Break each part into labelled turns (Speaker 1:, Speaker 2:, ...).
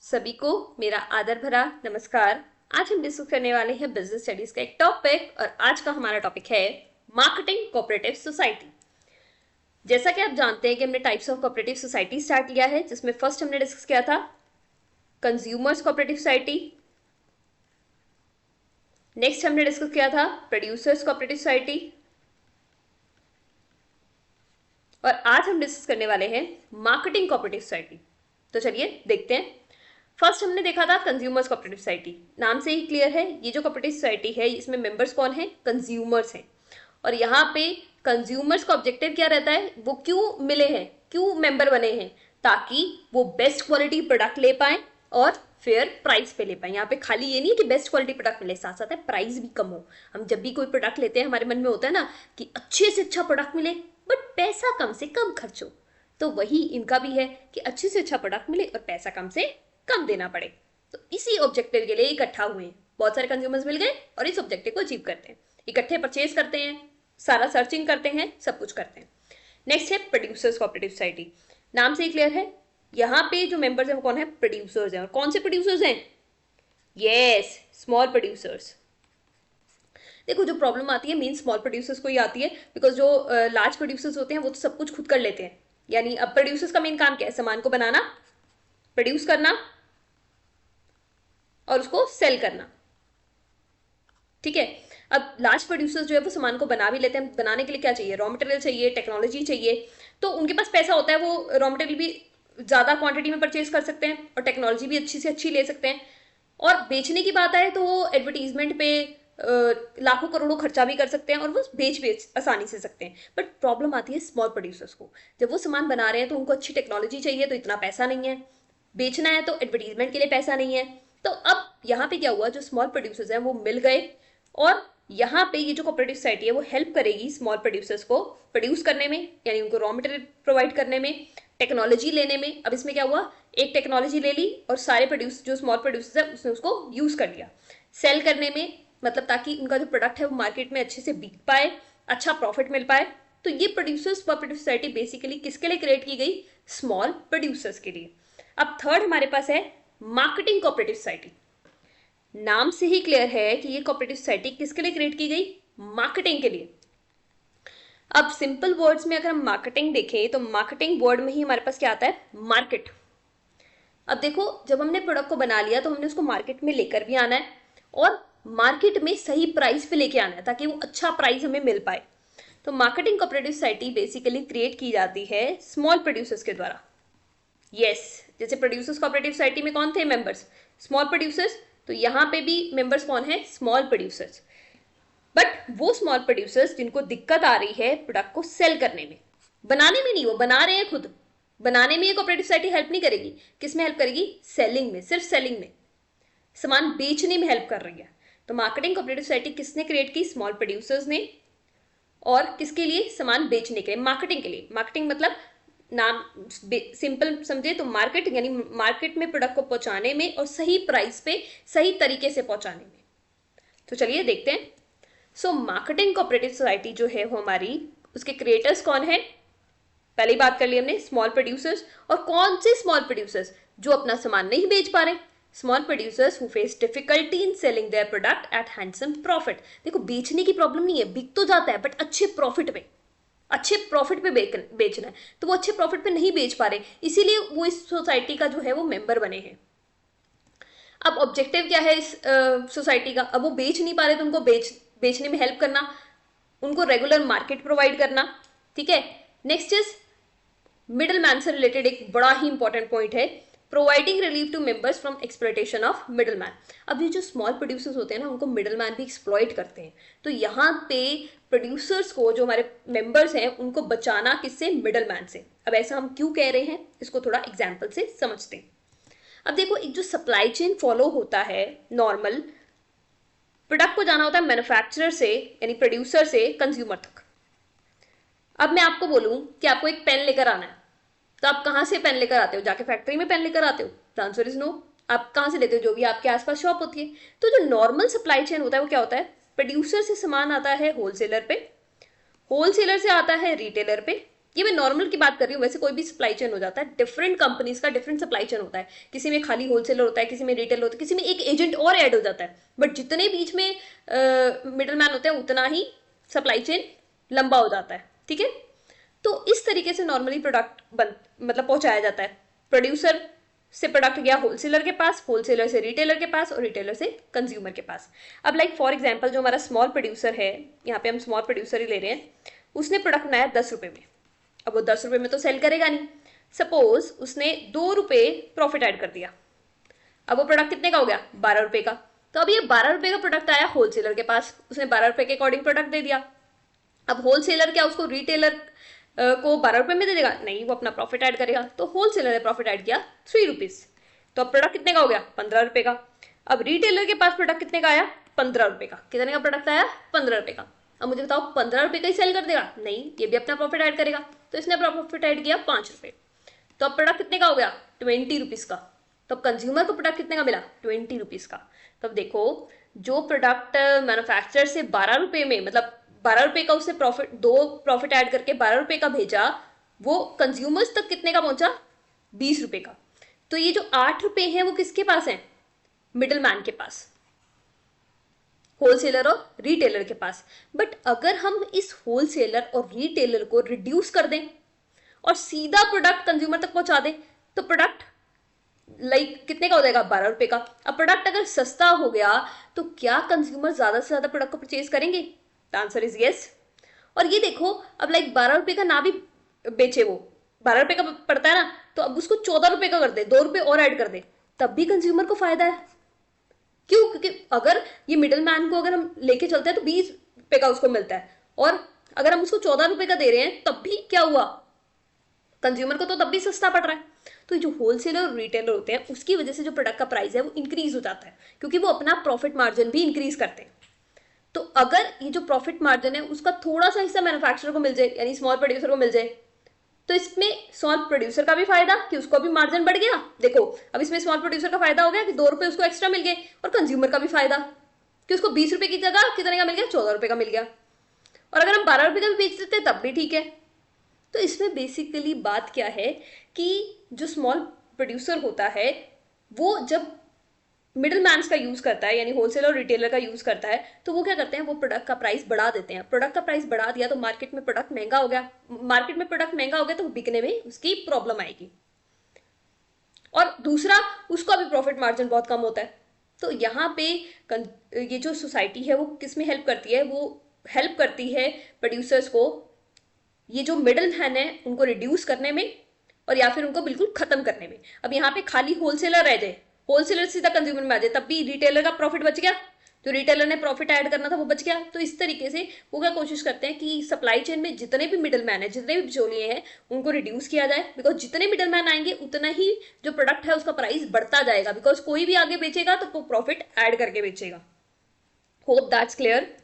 Speaker 1: सभी को मेरा आदर भरा नमस्कार। आज हम डिस्कस करने वाले हैं बिजनेस स्टडीज का एक टॉपिक और आज का हमारा टॉपिक है मार्केटिंग कोऑपरेटिव सोसाइटी। जैसा कि आप जानते हैं कि हमने types of cooperative society start किया है, जिसमें फर्स्ट हमने डिस्कस किया था कंज्यूमर्स कोऑपरेटिव सोसाइटी, नेक्स्ट हमने डिस्कस किया था प्रोड्यूसर्स कोऑपरेटिव सोसाइटी और आज हम डिस्कस करने वाले हैं मार्केटिंग कोऑपरेटिव सोसाइटी। तो चलिए देखते हैं। फर्स्ट हमने देखा था कंज्यूमर्स कोऑपरेटिव सोसाइटी। नाम से ही क्लियर है, ये जो कोऑपरेटिव सोसाइटी है इसमें मेंबर्स कौन है? कंज्यूमर्स हैं। और यहाँ पे कंज्यूमर्स का ऑब्जेक्टिव क्या रहता है? वो क्यों मिले हैं, क्यों मेंबर बने हैं? ताकि वो बेस्ट क्वालिटी प्रोडक्ट ले पाए और फेयर प्राइस पे ले पाए। यहाँ पे खाली ये नहीं है कि बेस्ट क्वालिटी प्रोडक्ट मिले, साथ साथ है प्राइस भी कम हो। हम जब भी कोई प्रोडक्ट लेते हैं हमारे मन में होता है ना कि अच्छे से अच्छा प्रोडक्ट मिले बट पैसा कम से कम खर्च हो। तो वही इनका भी है कि अच्छे से अच्छा प्रोडक्ट मिले और पैसा कम से कम देना पड़े। तो इसी ऑब्जेक्टिव के लिए इकट्ठा हुए हैं, बहुत सारे कंज्यूमर्स मिल गए और इस ऑब्जेक्टिव को अचीव करते हैं। इकट्ठे परचेज करते हैं, सारा सर्चिंग करते हैं, सब कुछ करते हैं। नेक्स्ट है प्रोड्यूसर्स कोऑपरेटिव सोसाइटी। नाम से ही क्लियर है, यहाँ पे जो मेंबर्स हैं वो कौन है? प्रोड्यूसर्स हैं। और कौन से प्रोड्यूसर्स हैं? Yes, small producers. देखो जो प्रॉब्लम आती है मेन स्मॉल प्रोड्यूसर्स को ही आती है, बिकॉज जो लार्ज प्रोड्यूसर्स होते हैं वो तो सब कुछ खुद कर लेते हैं। यानी अब प्रोड्यूसर्स का मेन काम क्या है? सामान को बनाना, प्रोड्यूस करना और उसको सेल करना। ठीक है। अब लार्ज प्रोड्यूसर्स जो है वो सामान को बना भी लेते हैं। बनाने के लिए क्या चाहिए? रॉ मटेरियल चाहिए, टेक्नोलॉजी चाहिए। तो उनके पास पैसा होता है, वो रॉ मटेरियल भी ज़्यादा क्वांटिटी में परचेज कर सकते हैं और टेक्नोलॉजी भी अच्छी से अच्छी ले सकते हैं। और बेचने की बात आए तो वो एडवर्टीजमेंट पे लाखों करोड़ों खर्चा भी कर सकते हैं और वो बेच आसानी से सकते हैं। बट प्रॉब्लम आती है स्मॉल प्रोड्यूसर्स को। जब वो सामान बना रहे हैं तो उनको अच्छी टेक्नोलॉजी चाहिए, तो इतना पैसा नहीं है। बेचना है तो एडवर्टीजमेंट के लिए पैसा नहीं है। तो अब यहाँ पे क्या हुआ, जो स्मॉल प्रोड्यूसर्स हैं वो मिल गए और यहाँ पे ये जो कोऑपरेटिव सोसाइटी है वो हेल्प करेगी स्मॉल प्रोड्यूसर्स को प्रोड्यूस करने में, यानी उनको रॉ मटेरियल प्रोवाइड करने में, टेक्नोलॉजी लेने में। अब इसमें क्या हुआ, एक टेक्नोलॉजी ले ली और सारे प्रोड्यूस जो स्मॉल प्रोड्यूसर्स है उसने उसको यूज कर लिया। सेल करने में, मतलब ताकि उनका जो प्रोडक्ट है वो मार्केट में अच्छे से बिक पाए, अच्छा प्रॉफिट मिल पाए। तो ये प्रोड्यूसर्स कोऑपरेटिव सोसाइटी बेसिकली किसके लिए क्रिएट की गई? स्मॉल प्रोड्यूसर्स के लिए। अब थर्ड हमारे पास है मार्केटिंग कोऑपरेटिव सोसाइटी। नाम से ही क्लियर है कि ये कोऑपरेटिव सोसाइटी किसके लिए क्रिएट की गई? मार्केटिंग के लिए। अब सिंपल वर्ड्स में अगर हम मार्केटिंग देखें तो मार्केटिंग वर्ड में ही हमारे पास क्या आता है? मार्केट। अब देखो जब हमने प्रोडक्ट को बना लिया तो हमने उसको मार्केट में लेकर भी आना है और मार्केट में सही प्राइस पे लेके आना है ताकि वो अच्छा प्राइस हमें मिल पाए। तो marketing cooperative society basically create की जाती है स्मॉल प्रोड्यूसर्स के द्वारा। यस, जैसे प्रोड्यूसर्स कोऑपरेटिव सोसाइटी में कौन थे मेंबर्स? Small producers. तो यहाँ पे भी मेंबर्स कौन है? Small producers. बट वो स्मॉल प्रोड्यूसर्स जिनको दिक्कत आ रही है प्रोडक्ट को सेल करने में, बनाने में नहीं, वो बना रहे हैं खुद, बनाने में ये कोऑपरेटिव सोसाइटी हेल्प नहीं करेगी। किस में हेल्प करेगी? सेलिंग में, सिर्फ सेलिंग में, सामान बेचने में हेल्प कर रही है। तो मार्केटिंग कोऑपरेटिव सोसाइटी किसने क्रिएट की? स्मॉल प्रोड्यूसर्स ने। और किसके लिए? सामान बेचने के लिए, मार्केटिंग के लिए। मार्केटिंग मतलब नाम सिंपल समझे तो मार्केट, यानी मार्केट में प्रोडक्ट को पहुंचाने में और सही प्राइस पे सही तरीके से पहुंचाने में। तो चलिए देखते हैं। सो मार्केटिंग कोऑपरेटिव सोसाइटी जो है वो हमारी, उसके क्रिएटर्स कौन है? पहले ही बात कर ली हमने, स्मॉल प्रोड्यूसर्स। और कौन से स्मॉल प्रोड्यूसर्स? जो अपना सामान नहीं बेच पा रहे, small producers who face difficulty in selling their product at handsome profit. देखो बेचने की प्रॉब्लम नहीं है, बिक तो जाता है बट अच्छे प्रॉफिट पे, अच्छे प्रॉफिट पे बेचना है। तो वो अच्छे प्रॉफिट पे नहीं बेच पा रहे, इसीलिए वो इस सोसाइटी का जो है वो मेंबर बने हैं। अब ऑब्जेक्टिव क्या है इस सोसाइटी का? अब वो बेच नहीं पा रहे तो उनको बेचने में हेल्प करना, उनको रेगुलर मार्केट प्रोवाइड करना। ठीक है। नेक्स्ट इज मिडल मैन से रिलेटेड एक बड़ा ही इंपॉर्टेंट पॉइंट है, providing relief to members from exploitation of middle man. अब ये जो स्मॉल प्रोड्यूसर्स होते हैं ना उनको मिडल मैन भी एक्सप्लॉइट करते हैं। तो यहाँ पे प्रोड्यूसर्स को, जो हमारे मेंबर्स हैं, उनको बचाना किससे? मिडल मैन से। अब ऐसा हम क्यों कह रहे हैं इसको थोड़ा एग्जाम्पल से समझते हैं। अब देखो एक जो सप्लाई चेन फॉलो होता है नॉर्मल, प्रोडक्ट को जाना होता है मैन्युफैक्चरर से यानी प्रोड्यूसर से कंज्यूमर तक। अब मैं आपको बोलूं कि आपको एक पेन लेकर आना है, तो आप कहाँ से पेन लेकर आते हो? जाके फैक्ट्री में पेन लेकर आते हो? The answer is no. आप कहाँ से लेते हो? जो भी आपके आसपास शॉप होती है। तो जो नॉर्मल सप्लाई चेन होता है वो क्या होता है? प्रोड्यूसर से सामान आता है होलसेलर पे, होलसेलर से आता है रिटेलर पे, ये मैं नॉर्मल की बात कर रही हूँ, वैसे कोई भी सप्लाई चेन हो जाता है, डिफरेंट कंपनीज का डिफरेंट सप्लाई चेन होता है, किसी में खाली होलसेलर होता है, किसी में रिटेल होता है, किसी में एक एजेंट और ऐड हो जाता है, बट जितने बीच में मिडल मैन होते हैं उतना ही सप्लाई चेन लंबा हो जाता है, ठीक है। तो इस तरीके से नॉर्मली प्रोडक्ट मतलब पहुंचाया जाता है। प्रोड्यूसर से प्रोडक्ट गया होलसेलर के पास, होलसेलर से रिटेलर के पास और रिटेलर से कंज्यूमर के पास। अब लाइक फॉर एग्जांपल जो हमारा स्मॉल प्रोड्यूसर है, यहाँ पे हम स्मॉल प्रोड्यूसर ही ले रहे हैं, उसने प्रोडक्ट बनाया 10 रुपए में। अब वो 10 रुपए में तो सेल करेगा नहीं, सपोज उसने 2 रुपए प्रॉफिट ऐड कर दिया। अब वो प्रोडक्ट कितने का हो गया? 12 रुपए का। तो अब ये 12 रुपए का प्रोडक्ट आया होलसेलर के पास, उसने 12 रुपए के अकॉर्डिंग प्रोडक्ट दे दिया। अब होलसेलर क्या उसको रिटेलर को 12 रुपए में दे देगा? नहीं, वो अपना प्रॉफिट ऐड करेगा। तो होलसेलर ने प्रॉफिट ऐड किया 3 रुपीज, तो अब प्रोडक्ट कितने का हो गया? 15 रुपए का। अब रिटेलर के पास प्रोडक्ट कितने का आया? 15 रुपए का। कितने का प्रोडक्ट आया? 15 रुपए का। अब मुझे बताओ 15 रुपए का ही सेल कर देगा? नहीं, ये भी अपना प्रॉफिट ऐड करेगा। तो इसने प्रॉफिट ऐड किया 5 रुपए, तो अब प्रोडक्ट कितने का हो गया? 20 रुपीज का। तो अब कंज्यूमर को प्रोडक्ट कितने का मिला? 20 रुपीज का। तो अब देखो, जो प्रोडक्ट मैन्युफैक्चरर से 12 रुपए में, मतलब 12 रुपए का उसने प्रॉफिट ऐड करके 12 रुपए का भेजा, वो कंज्यूमर्स तक कितने का पहुंचा? 20 रुपए का। तो ये जो 8 रुपए हैं वो किसके पास है? मिडल मैन के पास, होलसेलर और रिटेलर के पास। बट अगर हम इस होलसेलर और रिटेलर को रिड्यूस कर दें और सीधा प्रोडक्ट कंज्यूमर तक पहुंचा दें, तो प्रोडक्ट लाइक कितने का हो जाएगा? 12 रुपए का। अब प्रोडक्ट अगर सस्ता हो गया तो क्या कंज्यूमर ज्यादा से ज्यादा प्रोडक्ट को परचेज करेंगे? The answer is yes. और ये देखो, अब लाइक 12 रुपए का ना भी बेचे, वो 12 रुपए का पड़ता है ना, तो अब उसको 14 रुपए का कर दे, 2 रुपए और ऐड कर दे, तब भी कंज्यूमर को फायदा है। क्यों? क्योंकि अगर ये मिडल मैन को अगर हम लेके चलते हैं तो 20 रुपए का उसको मिलता है, और अगर हम उसको 14 रुपए का दे रहे हैं तब भी क्या हुआ? कंज्यूमर को तो तब भी सस्ता पड़ रहा है। तो जो होलसेलर और रिटेलर होते हैं उसकी वजह से जो प्रोडक्ट का प्राइस है वो इंक्रीज हो जाता है, क्योंकि वो अपना प्रॉफिट मार्जिन भी इंक्रीज करते हैं। तो अगर ये जो प्रॉफिट मार्जिन है उसका थोड़ा सा हिस्सा मैन्युफैक्चरर को मिल जाए, यानी स्मॉल प्रोड्यूसर को मिल जाए, तो इसमें स्मॉल प्रोड्यूसर का भी फायदा कि उसको भी मार्जिन बढ़ गया। देखो, अब इसमें स्मॉल प्रोड्यूसर का फायदा हो गया कि 2 रुपए उसको एक्स्ट्रा मिल गए, और कंज्यूमर का भी फायदा कि उसको 20 रुपए की जगह कितने का मिल गया? 14 रुपए का मिल गया। और अगर हम 12 रुपए का भी बेच देते तब भी ठीक है। तो इसमें बेसिकली बात क्या है कि जो स्मॉल प्रोड्यूसर होता है वो जब मिडिल मैन्स का यूज करता है, यानी होलसेलर और रिटेलर का यूज करता है, तो वो क्या करते हैं? वो प्रोडक्ट का प्राइस बढ़ा देते हैं। प्रोडक्ट का प्राइस बढ़ा दिया तो मार्केट में प्रोडक्ट महंगा हो गया, मार्केट में प्रोडक्ट महंगा हो गया तो बिकने में उसकी प्रॉब्लम आएगी, और दूसरा उसको अभी प्रॉफिट मार्जिन बहुत कम होता है। तो यहाँ पे ये जो सोसाइटी है वो किस में हेल्प करती है? वो हेल्प करती है प्रोड्यूसर्स को, ये जो मिडल मैन है उनको रिड्यूस करने में, और या फिर उनको बिल्कुल खत्म करने में। अब यहाँ पे खाली होलसेलर रह जाए, होलसेलर सीधा कंज्यूमर में आ जाए, तब भी रिटेलर का प्रॉफिट बच गया, जो रिटेलर ने प्रॉफिट ऐड करना था वो बच गया। तो इस तरीके से वो क्या कोशिश करते हैं कि सप्लाई चेन में जितने भी मिडल मैन है, जितने भी बिचौलिए हैं, उनको रिड्यूस किया जाए, बिकॉज जितने मिडल मैन आएंगे उतना ही जो प्रोडक्ट है उसका प्राइस बढ़ता जाएगा, बिकॉज कोई भी आगे बेचेगा तो वो प्रॉफिट ऐड करके बेचेगा। Hope that's clear.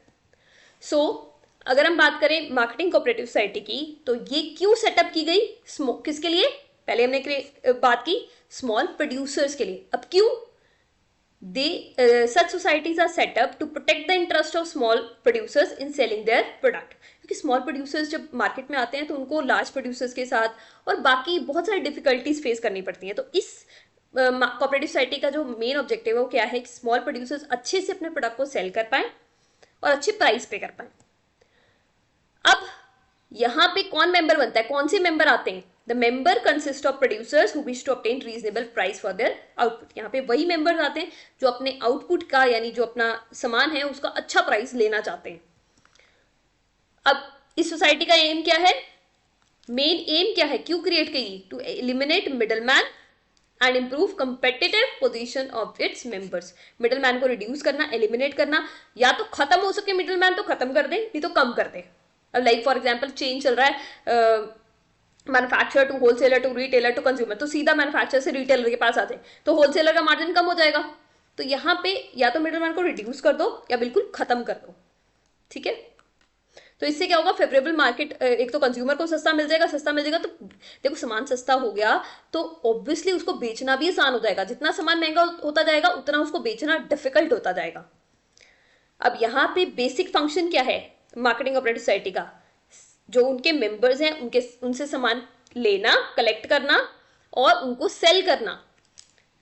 Speaker 1: सो अगर हम बात करें मार्केटिंग कोऑपरेटिव सोसाइटी की, तो ये क्यों सेटअप की गई? किसके लिए? पहले हमने बात की स्मॉल प्रोड्यूसर्स के लिए। अब क्यों? such societies are set up to protect the interest of small producers in selling their product, क्योंकि स्मॉल प्रोड्यूसर्स जब मार्केट में आते हैं तो उनको लार्ज प्रोड्यूसर्स के साथ और बाकी बहुत सारी डिफिकल्टीज फेस करनी पड़ती हैं। तो इस कोऑपरेटिव सोसाइटी का जो मेन ऑब्जेक्टिव है वो क्या है कि स्मॉल प्रोड्यूसर्स अच्छे से अपने प्रोडक्ट को सेल कर पाए और अच्छी प्राइस पे कर पाए। अब यहाँ पे कौन मेंबर बनता है? कौन से मेंबर आते हैं? The member consist of producers who wish to obtain reasonable price for their output. यहाँ पे वही मेंबर्स आते हैं जो अपने आउटपुट का, यानी जो अपना सामान है उसका अच्छा प्राइस लेना चाहते हैं। अब इस सोसाइटी का एम क्या है? मेन एम क्या है? क्यों क्रिएट की? To eliminate middle man and improve competitive position of its members. Middle man को रिड्यूस करना, एलिमिनेट करना, या तो खत्म हो सके मिडल मैन तो खत्म कर दे, नहीं तो कम कर दे। अब लाइक फॉर एग्जांपल चेन चल रहा है manufacturer to wholesaler to retailer to consumer, तो सीधा मैन्युफैक्चरर से रिटेलर के पास आ जाए तो होलसेलर का मार्जिन कम हो जाएगा। तो यहाँ पे या तो मिडल मैन को रिड्यूस कर दो या बिल्कुल खत्म कर दो, ठीक है। तो इससे क्या होगा? फेवरेबल मार्केट, एक तो कंज्यूमर को सस्ता मिल जाएगा, सस्ता मिल जाएगा तो देखो सामान सस्ता हो गया तो ऑब्वियसली उसको बेचना भी आसान हो जाएगा। जितना सामान महंगा होता जाएगा उतना उसको बेचना डिफिकल्ट होता जाएगा। अब यहाँ पे बेसिक फंक्शन क्या है मार्केटिंग कोऑपरेटिव सोसाइटी का? जो उनके मेंबर्स हैं उनके उनसे सामान लेना, कलेक्ट करना और उनको सेल करना।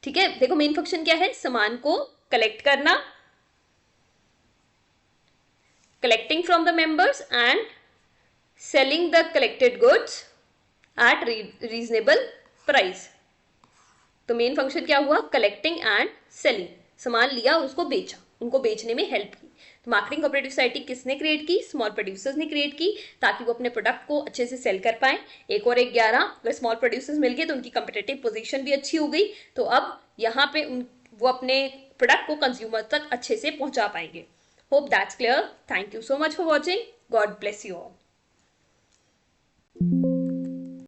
Speaker 1: ठीक है, देखो मेन फंक्शन क्या है, सामान को कलेक्ट करना, collecting from the members and selling the collected goods at reasonable price. तो मेन फंक्शन क्या हुआ, कलेक्टिंग एंड सेलिंग, सामान लिया और उसको बेचा, उनको बेचने में हेल्प की। तो मार्केटिंग कोऑपरेटिव सोसाइटी किसने क्रिएट की, स्मॉल प्रोड्यूसर्स ने क्रिएट की, ताकि वो अपने प्रोडक्ट को अच्छे से सेल कर पाए। एक और एक 11, अगर स्मॉल प्रोड्यूसर्स मिल गए तो उनकी कंपिटेटिव पोजीशन भी अच्छी हो गई। तो अब यहाँ पे वो अपने प्रोडक्ट को कंज्यूमर तक अच्छे से पहुंचा पाएंगे। Hope that's clear. Thank you so much for watching. God bless you all.